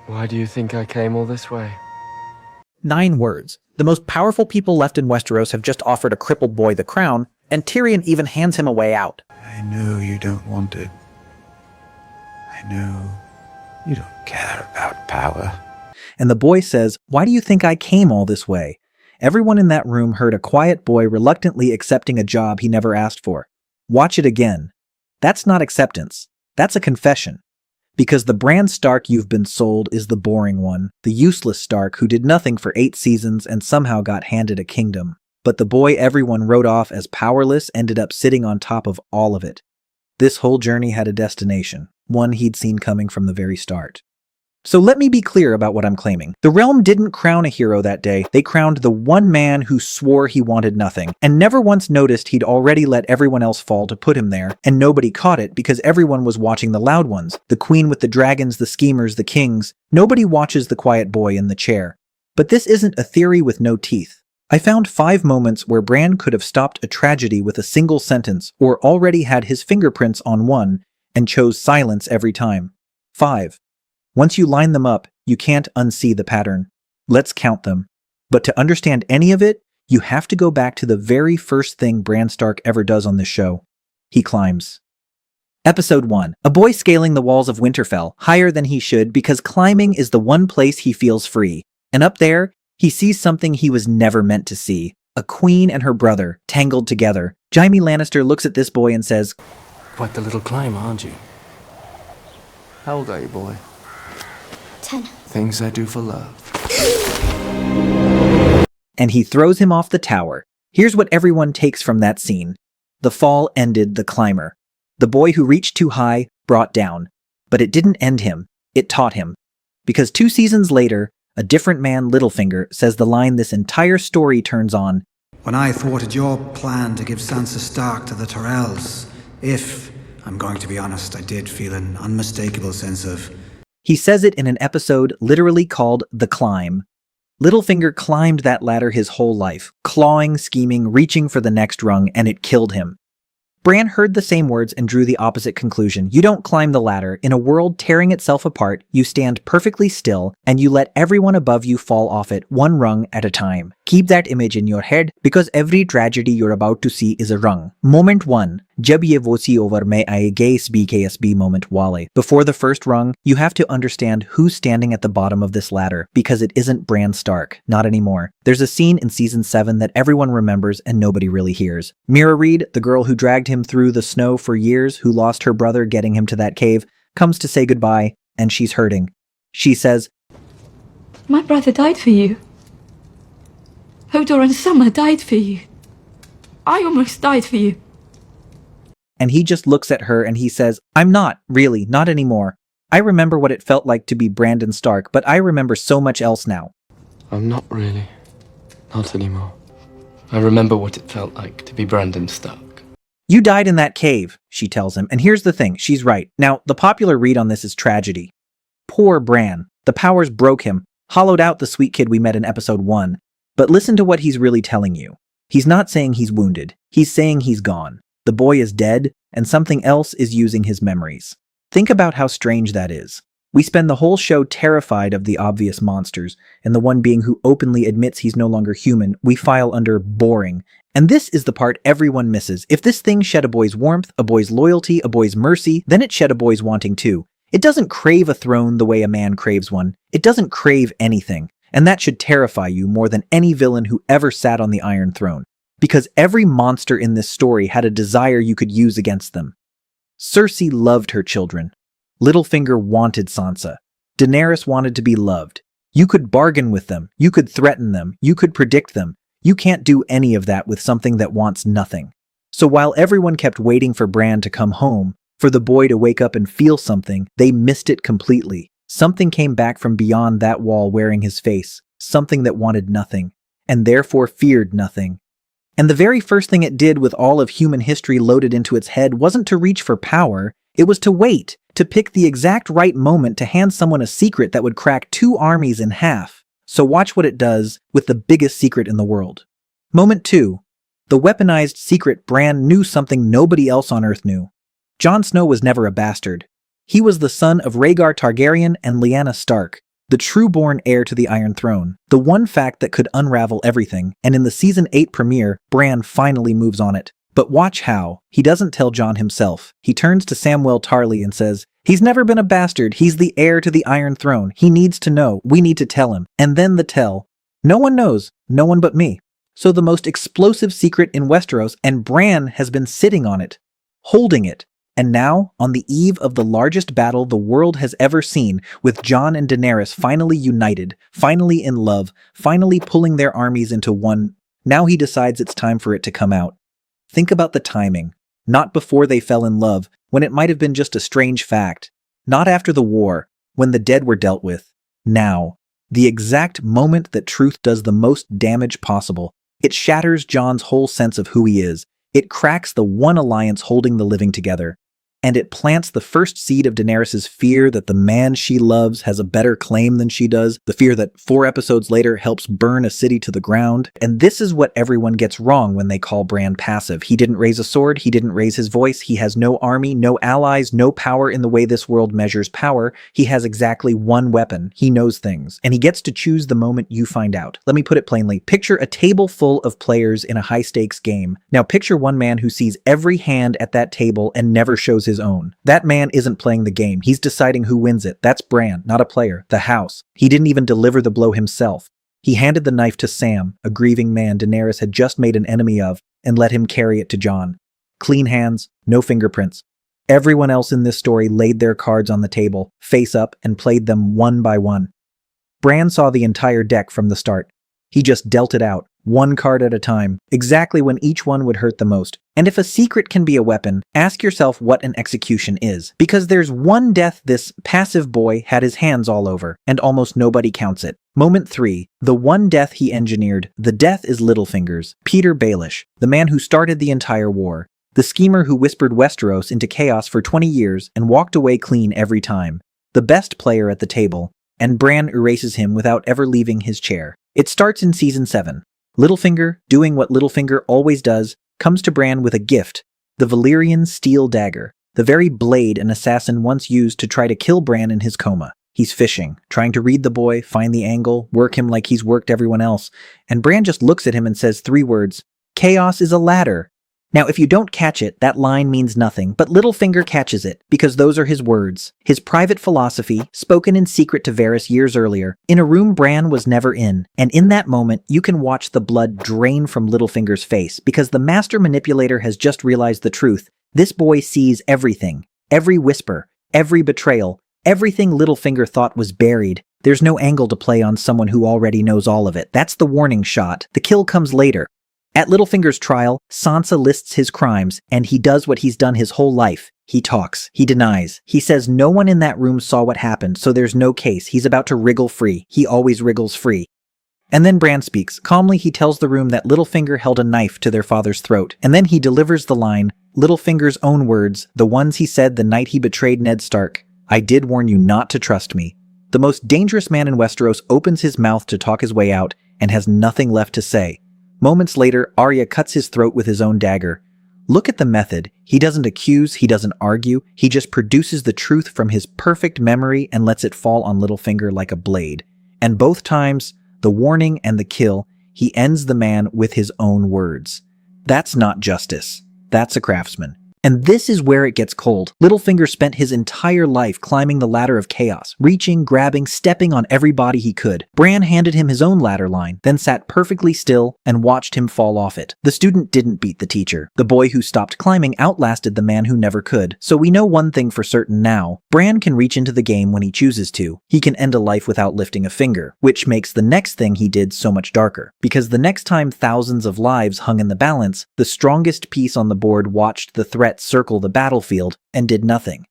Why do you think I came all this way? 9 words. The most powerful people left in Westeros have just offered a crippled boy the crown, and Tyrion even hands him a way out. I know you don't want it. I know you don't care about power. And the boy says, "Why do you think I came all this way?" Everyone in that room heard a quiet boy reluctantly accepting a job he never asked for. Watch it again. That's not acceptance. That's a confession. Because the Bran Stark you've been sold is the boring one, the useless Stark who did nothing for 8 seasons and somehow got handed a kingdom. But the boy everyone wrote off as powerless ended up sitting on top of all of it. This whole journey had a destination, one he'd seen coming from the very start. So let me be clear about what I'm claiming. The realm didn't crown a hero that day. They crowned the one man who swore he wanted nothing, and never once noticed he'd already let everyone else fall to put him there, and nobody caught it because everyone was watching the loud ones, the queen with the dragons, the schemers, the kings. Nobody watches the quiet boy in the chair. But this isn't a theory with no teeth. I found 5 moments where Bran could have stopped a tragedy with a single sentence, or already had his fingerprints on one, and chose silence every time. 5. Once you line them up, you can't unsee the pattern. Let's count them. But to understand any of it, you have to go back to the very first thing Bran Stark ever does on this show. He climbs. Episode 1. A boy scaling the walls of Winterfell, higher than he should because climbing is the one place he feels free. And up there, he sees something he was never meant to see. A queen and her brother, tangled together. Jaime Lannister looks at this boy and says, Quite the little climber, aren't you? How old are you, boy? 10. Things I do for love. and he throws him off the tower. Here's what everyone takes from that scene. The fall ended the climber. The boy who reached too high brought down. But it didn't end him. It taught him. Because 2 seasons later, a different man, Littlefinger, says the line this entire story turns on. When I thwarted your plan to give Sansa Stark to the Tyrells, I'm going to be honest, I did feel an unmistakable sense of... He says it in an episode literally called The Climb. Littlefinger climbed that ladder his whole life, clawing, scheming, reaching for the next rung, and it killed him. Bran heard the same words and drew the opposite conclusion. You don't climb the ladder. In a world tearing itself apart, you stand perfectly still, and you let everyone above you fall off it, one rung at a time. Keep that image in your head, because every tragedy you're about to see is a rung. Moment 1. Jab ye wo si over mein aayege is BKSB moment wale. Before the first rung, you have to understand who's standing at the bottom of this ladder, because it isn't Bran Stark. Not anymore. There's a scene in Season 7 that everyone remembers and nobody really hears. Mira Reed, the girl who dragged him through the snow for years, who lost her brother getting him to that cave, comes to say goodbye, and she's hurting. She says, My brother died for you. Hodor and Summer died for you. I almost died for you. And he just looks at her and he says, I'm not, really, not anymore. I remember what it felt like to be Brandon Stark, but I remember so much else now. I'm not really. Not anymore. I remember what it felt like to be Brandon Stark. You died in that cave, she tells him, and here's the thing, she's right. Now, the popular read on this is tragedy. Poor Bran. The powers broke him, hollowed out the sweet kid we met in episode 1. But listen to what he's really telling you. He's not saying he's wounded. He's saying he's gone. The boy is dead, and something else is using his memories. Think about how strange that is. We spend the whole show terrified of the obvious monsters, and the one being who openly admits he's no longer human, we file under boring. And this is the part everyone misses. If this thing shed a boy's warmth, a boy's loyalty, a boy's mercy, then it shed a boy's wanting too. It doesn't crave a throne the way a man craves one. It doesn't crave anything. And that should terrify you more than any villain who ever sat on the Iron Throne. Because every monster in this story had a desire you could use against them. Cersei loved her children. Littlefinger wanted Sansa. Daenerys wanted to be loved. You could bargain with them. You could threaten them. You could predict them. You can't do any of that with something that wants nothing. So while everyone kept waiting for Bran to come home, for the boy to wake up and feel something, they missed it completely. Something came back from beyond that wall wearing his face. Something that wanted nothing, and therefore feared nothing. And the very first thing it did with all of human history loaded into its head wasn't to reach for power, it was to wait, to pick the exact right moment to hand someone a secret that would crack 2 armies in half. So watch what it does with the biggest secret in the world. Moment 2. The weaponized secret Bran knew something nobody else on Earth knew. Jon Snow was never a bastard. He was the son of Rhaegar Targaryen and Lyanna Stark. the true-born heir to the Iron Throne, the one fact that could unravel everything, and in the Season 8 premiere, Bran finally moves on it. But watch how. He doesn't tell Jon himself. He turns to Samwell Tarly and says, "He's never been a bastard. He's the heir to the Iron Throne. He needs to know. We need to tell him." And then the tell. No one knows. No one but me. So the most explosive secret in Westeros, and Bran has been sitting on it, holding it. And now, on the eve of the largest battle the world has ever seen, with Jon and Daenerys finally united, finally in love, finally pulling their armies into one, now he decides it's time for it to come out. Think about the timing. Not before they fell in love, when it might have been just a strange fact. Not after the war, when the dead were dealt with. Now. The exact moment that truth does the most damage possible. It shatters Jon's whole sense of who he is. It cracks the one alliance holding the living together. And it plants the first seed of Daenerys' fear that the man she loves has a better claim than she does, the fear that 4 episodes later helps burn a city to the ground. And this is what everyone gets wrong when they call Bran passive. He didn't raise a sword, he didn't raise his voice, he has no army, no allies, no power in the way this world measures power. He has exactly one weapon. He knows things. And he gets to choose the moment you find out. Let me put it plainly. Picture a table full of players in a high-stakes game. Now picture one man who sees every hand at that table and never shows his own. That man isn't playing the game. He's deciding who wins it. That's Bran, not a player. The house. He didn't even deliver the blow himself. He handed the knife to Sam, a grieving man Daenerys had just made an enemy of, and let him carry it to Jon. Clean hands, no fingerprints. Everyone else in this story laid their cards on the table, face up, and played them one by one. Bran saw the entire deck from the start. He just dealt it out, one card at a time, exactly when each one would hurt the most. And if a secret can be a weapon, ask yourself what an execution is. Because there's one death this passive boy had his hands all over, and almost nobody counts it. Moment 3. The one death he engineered. The death is Littlefinger's. Peter Baelish, the man who started the entire war. The schemer who whispered Westeros into chaos for 20 years and walked away clean every time. The best player at the table. And Bran erases him without ever leaving his chair. It starts in Season 7. Littlefinger, doing what Littlefinger always does, comes to Bran with a gift, the Valyrian steel dagger, the very blade an assassin once used to try to kill Bran in his coma. He's fishing, trying to read the boy, find the angle, work him like he's worked everyone else, and Bran just looks at him and says 3 words, "Chaos is a ladder." Now, if you don't catch it, that line means nothing, but Littlefinger catches it, because those are his words. His private philosophy, spoken in secret to Varys years earlier, in a room Bran was never in. And in that moment, you can watch the blood drain from Littlefinger's face, because the master manipulator has just realized the truth. This boy sees everything. Every whisper, every betrayal, everything Littlefinger thought was buried. There's no angle to play on someone who already knows all of it. That's the warning shot. The kill comes later. At Littlefinger's trial, Sansa lists his crimes, and he does what he's done his whole life. He talks. He denies. He says no one in that room saw what happened, so there's no case. He's about to wriggle free. He always wriggles free. And then Bran speaks. Calmly, he tells the room that Littlefinger held a knife to their father's throat. And then he delivers the line, Littlefinger's own words, the ones he said the night he betrayed Ned Stark. "I did warn you not to trust me." The most dangerous man in Westeros opens his mouth to talk his way out, and has nothing left to say. Moments later, Arya cuts his throat with his own dagger. Look at the method. He doesn't accuse, he doesn't argue, he just produces the truth from his perfect memory and lets it fall on Littlefinger like a blade. And both times, the warning and the kill, he ends the man with his own words. That's not justice. That's a craftsman. And this is where it gets cold. Littlefinger spent his entire life climbing the ladder of chaos, reaching, grabbing, stepping on every body he could. Bran handed him his own ladder line, then sat perfectly still and watched him fall off it. The student didn't beat the teacher. The boy who stopped climbing outlasted the man who never could. So we know one thing for certain now. Bran can reach into the game when he chooses to. He can end a life without lifting a finger, which makes the next thing he did so much darker. Because the next time thousands of lives hung in the balance, the strongest piece on the board watched the threat circle the battlefield and did nothing.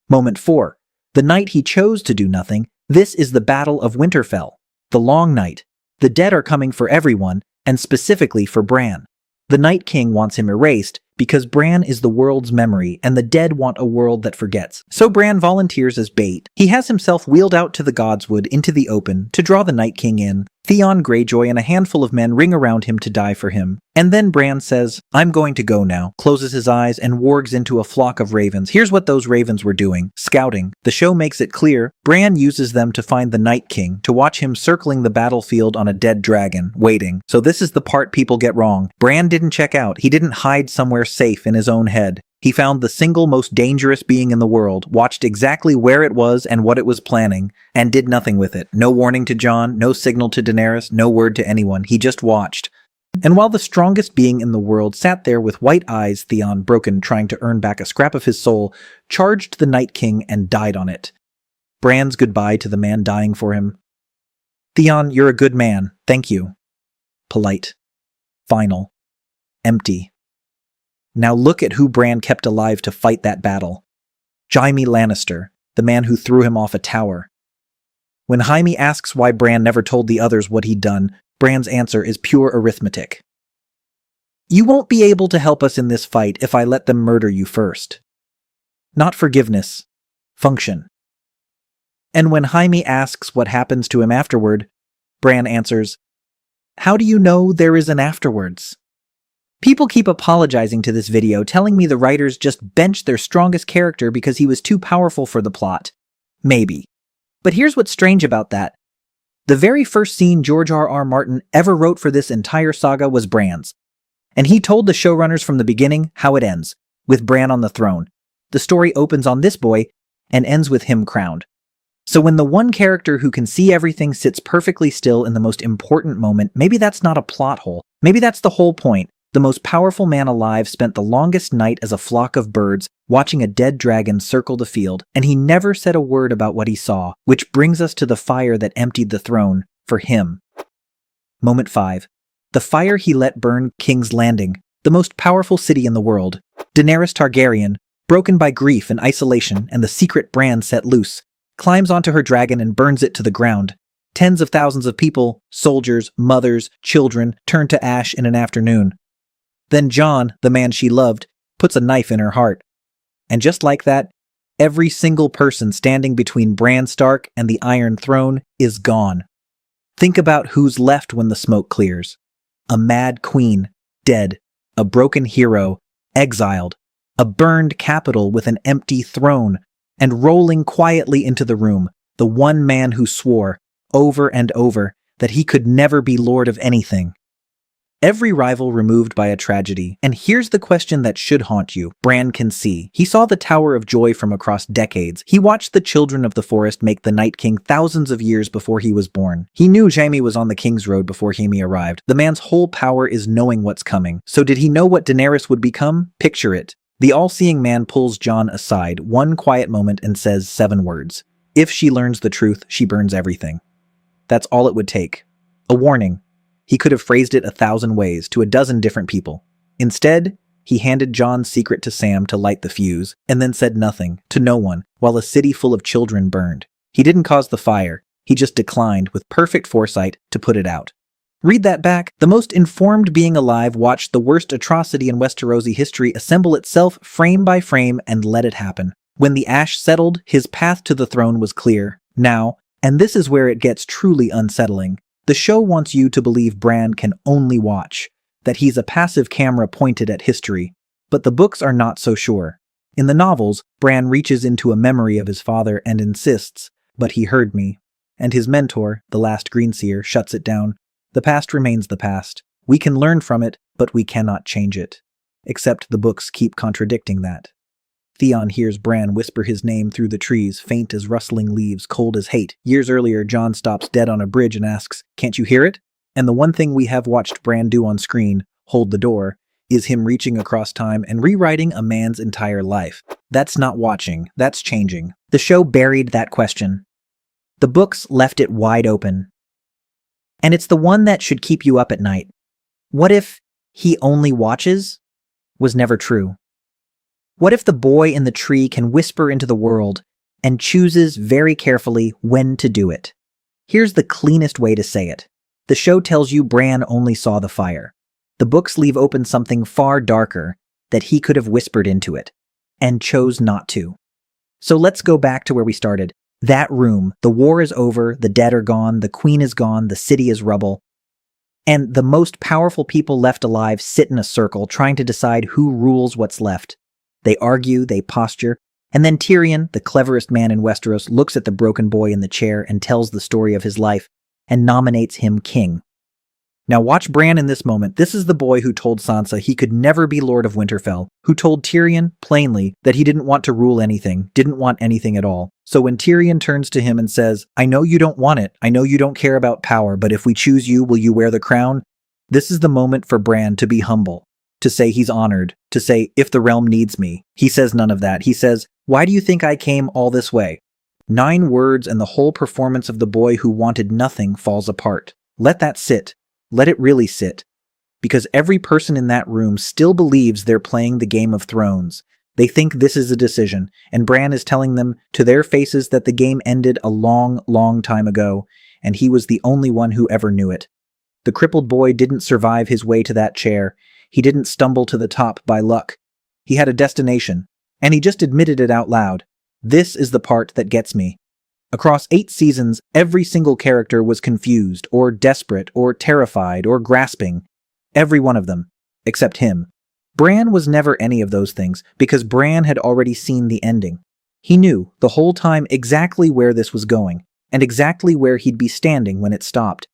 Moment 4. The night he chose to do nothing. This is the Battle of Winterfell. The long night. The dead are coming for everyone, and specifically for Bran. The Night King wants him erased because Bran is the world's memory and the dead want a world that forgets. So Bran volunteers as bait. He has himself wheeled out to the Godswood into the open to draw the Night King in. Theon Greyjoy and a handful of men ring around him to die for him. And then Bran says, "I'm going to go now," closes his eyes and wargs into a flock of ravens. Here's what those ravens were doing: scouting. The show makes it clear Bran uses them to find the Night King, to watch him circling the battlefield on a dead dragon, waiting. So this is the part people get wrong. Bran didn't check out. He didn't hide somewhere safe in his own head. He found the single most dangerous being in the world, watched exactly where it was and what it was planning, and did nothing with it. No warning to Jon, no signal to Daenerys, no word to anyone. He just watched. And while the strongest being in the world sat there with white eyes, Theon, broken, trying to earn back a scrap of his soul, charged the Night King and died on it. Bran's goodbye to the man dying for him. "Theon, you're a good man. Thank you." Polite. Final. Empty. Now look at who Bran kept alive to fight that battle. Jaime Lannister, the man who threw him off a tower. When Jaime asks why Bran never told the others what he'd done, Bran's answer is pure arithmetic. "You won't be able to help us in this fight if I let them murder you first." Not forgiveness. Function. And when Jaime asks what happens to him afterward, Bran answers, "How do you know there is an afterwards?" People keep apologizing to this video, telling me the writers just benched their strongest character because he was too powerful for the plot. Maybe. But here's what's strange about that. The very first scene George R.R. Martin ever wrote for this entire saga was Bran's. And he told the showrunners from the beginning how it ends, with Bran on the throne. The story opens on this boy and ends with him crowned. So when the one character who can see everything sits perfectly still in the most important moment, maybe that's not a plot hole. Maybe that's the whole point. The most powerful man alive spent the longest night as a flock of birds, watching a dead dragon circle the field, and he never said a word about what he saw, which brings us to the fire that emptied the throne, for him. Moment 5. The fire he let burn King's Landing, the most powerful city in the world. Daenerys Targaryen, broken by grief and isolation and the secret Bran set loose, climbs onto her dragon and burns it to the ground. Tens of thousands of people, soldiers, mothers, children, turn to ash in an afternoon. Then Jon, the man she loved, puts a knife in her heart. And just like that, every single person standing between Bran Stark and the Iron Throne is gone. Think about who's left when the smoke clears. A mad queen, dead. A broken hero, exiled. A burned capital with an empty throne. And rolling quietly into the room, the one man who swore, over and over, that he could never be lord of anything. Every rival removed by a tragedy. And here's the question that should haunt you. Bran can see. He saw the Tower of Joy from across decades. He watched the children of the forest make the Night King thousands of years before he was born. He knew Jaime was on the King's Road before Jaime arrived. The man's whole power is knowing what's coming. So did he know what Daenerys would become? Picture it. The all-seeing man pulls Jon aside one quiet moment and says 7 words. If she learns the truth, she burns everything. That's all it would take. A warning. He could have phrased it 1,000 ways to a dozen different people. Instead, he handed Jon's secret to Sam to light the fuse, and then said nothing, to no one, while a city full of children burned. He didn't cause the fire, he just declined with perfect foresight to put it out. Read that back. The most informed being alive watched the worst atrocity in Westerosi history assemble itself frame by frame and let it happen. When the ash settled, his path to the throne was clear. Now, and this is where it gets truly unsettling, the show wants you to believe Bran can only watch, that he's a passive camera pointed at history. But the books are not so sure. In the novels, Bran reaches into a memory of his father and insists, "But he heard me." And his mentor, the last Greenseer, shuts it down. The past remains the past. We can learn from it, but we cannot change it. Except the books keep contradicting that. Theon hears Bran whisper his name through the trees, faint as rustling leaves, cold as hate. Years earlier, Jon stops dead on a bridge and asks, "Can't you hear it?" And the one thing we have watched Bran do on screen, hold the door, is him reaching across time and rewriting a man's entire life. That's not watching, that's changing. The show buried that question. The books left it wide open. And it's the one that should keep you up at night. What if "he only watches" was never true? What if the boy in the tree can whisper into the world and chooses very carefully when to do it? Here's the cleanest way to say it. The show tells you Bran only saw the fire. The books leave open something far darker, that he could have whispered into it, and chose not to. So let's go back to where we started. That room, the war is over, the dead are gone, the queen is gone, the city is rubble. And the most powerful people left alive sit in a circle trying to decide who rules what's left. They argue, they posture, and then Tyrion, the cleverest man in Westeros, looks at the broken boy in the chair and tells the story of his life and nominates him king. Now watch Bran in this moment. This is the boy who told Sansa he could never be Lord of Winterfell, who told Tyrion, plainly, that he didn't want to rule anything, didn't want anything at all. So when Tyrion turns to him and says, "I know you don't want it, I know you don't care about power, but if we choose you, will you wear the crown?" This is the moment for Bran to be humble, to say he's honored, to say, "If the realm needs me." He says none of that. He says, "Why do you think I came all this way?" 9 words and the whole performance of the boy who wanted nothing falls apart. Let that sit. Let it really sit. Because every person in that room still believes they're playing the Game of Thrones. They think this is a decision, and Bran is telling them to their faces that the game ended a long, long time ago, and he was the only one who ever knew it. The crippled boy didn't survive his way to that chair. He didn't stumble to the top by luck. He had a destination, and he just admitted it out loud. This is the part that gets me. Across 8 seasons, every single character was confused, or desperate, or terrified, or grasping. Every one of them. Except him. Bran was never any of those things, because Bran had already seen the ending. He knew, the whole time, exactly where this was going, and exactly where he'd be standing when it stopped.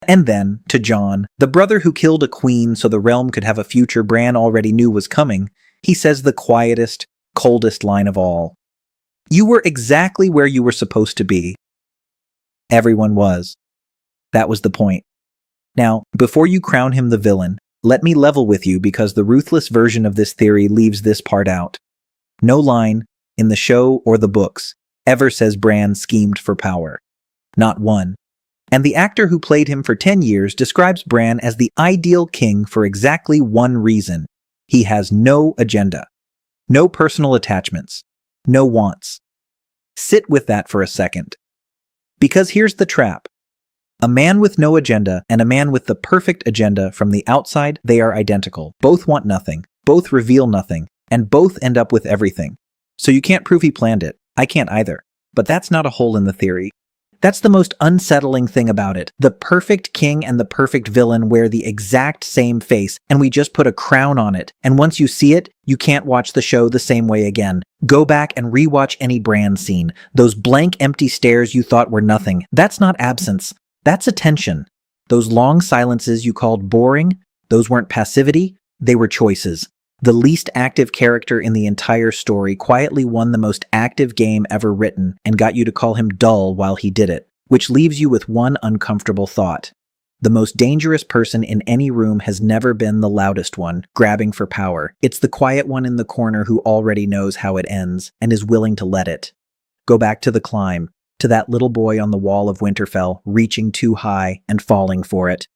And then, to Jon, the brother who killed a queen so the realm could have a future Bran already knew was coming, he says the quietest, coldest line of all. "You were exactly where you were supposed to be." Everyone was. That was the point. Now, before you crown him the villain, let me level with you because the ruthless version of this theory leaves this part out. No line, in the show or the books, ever says Bran schemed for power. Not one. And the actor who played him for 10 years describes Bran as the ideal king for exactly one reason. He has no agenda. No personal attachments. No wants. Sit with that for a second. Because here's the trap. A man with no agenda and a man with the perfect agenda from the outside, they are identical. Both want nothing, both reveal nothing, and both end up with everything. So you can't prove he planned it. I can't either. But that's not a hole in the theory. That's the most unsettling thing about it. The perfect king and the perfect villain wear the exact same face, and we just put a crown on it. And once you see it, you can't watch the show the same way again. Go back and rewatch any Bran scene. Those blank, empty stares you thought were nothing. That's not absence. That's attention. Those long silences you called boring, those weren't passivity, they were choices. The least active character in the entire story quietly won the most active game ever written and got you to call him dull while he did it, which leaves you with one uncomfortable thought. The most dangerous person in any room has never been the loudest one, grabbing for power. It's the quiet one in the corner who already knows how it ends and is willing to let it. Go back to the climb, to that little boy on the wall of Winterfell, reaching too high and falling for it.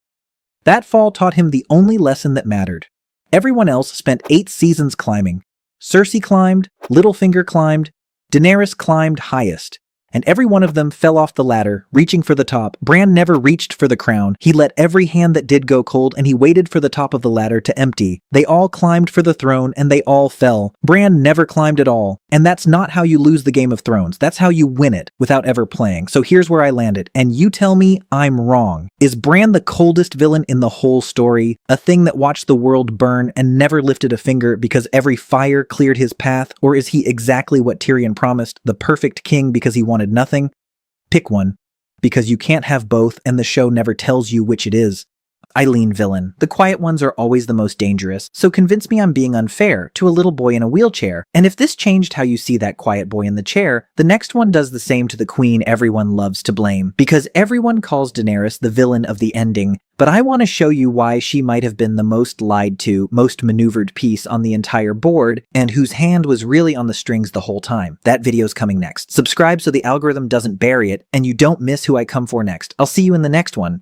That fall taught him the only lesson that mattered. Everyone else spent 8 seasons climbing. Cersei climbed, Littlefinger climbed, Daenerys climbed highest. And every one of them fell off the ladder, reaching for the top. Bran never reached for the crown. He let every hand that did go cold, and he waited for the top of the ladder to empty. They all climbed for the throne, and they all fell. Bran never climbed at all. And that's not how you lose the Game of Thrones. That's how you win it, without ever playing. So here's where I landed, and you tell me I'm wrong. Is Bran the coldest villain in the whole story? A thing that watched the world burn and never lifted a finger because every fire cleared his path? Or is he exactly what Tyrion promised, the perfect king because he wanted nothing? Pick one, because you can't have both and the show never tells you which it is. I lean villain. The quiet ones are always the most dangerous, so convince me I'm being unfair to a little boy in a wheelchair. And if this changed how you see that quiet boy in the chair, the next one does the same to the queen everyone loves to blame. Because everyone calls Daenerys the villain of the ending, but I want to show you why she might have been the most lied to, most maneuvered piece on the entire board, and whose hand was really on the strings the whole time. That video's coming next. Subscribe so the algorithm doesn't bury it, and you don't miss who I come for next. I'll see you in the next one.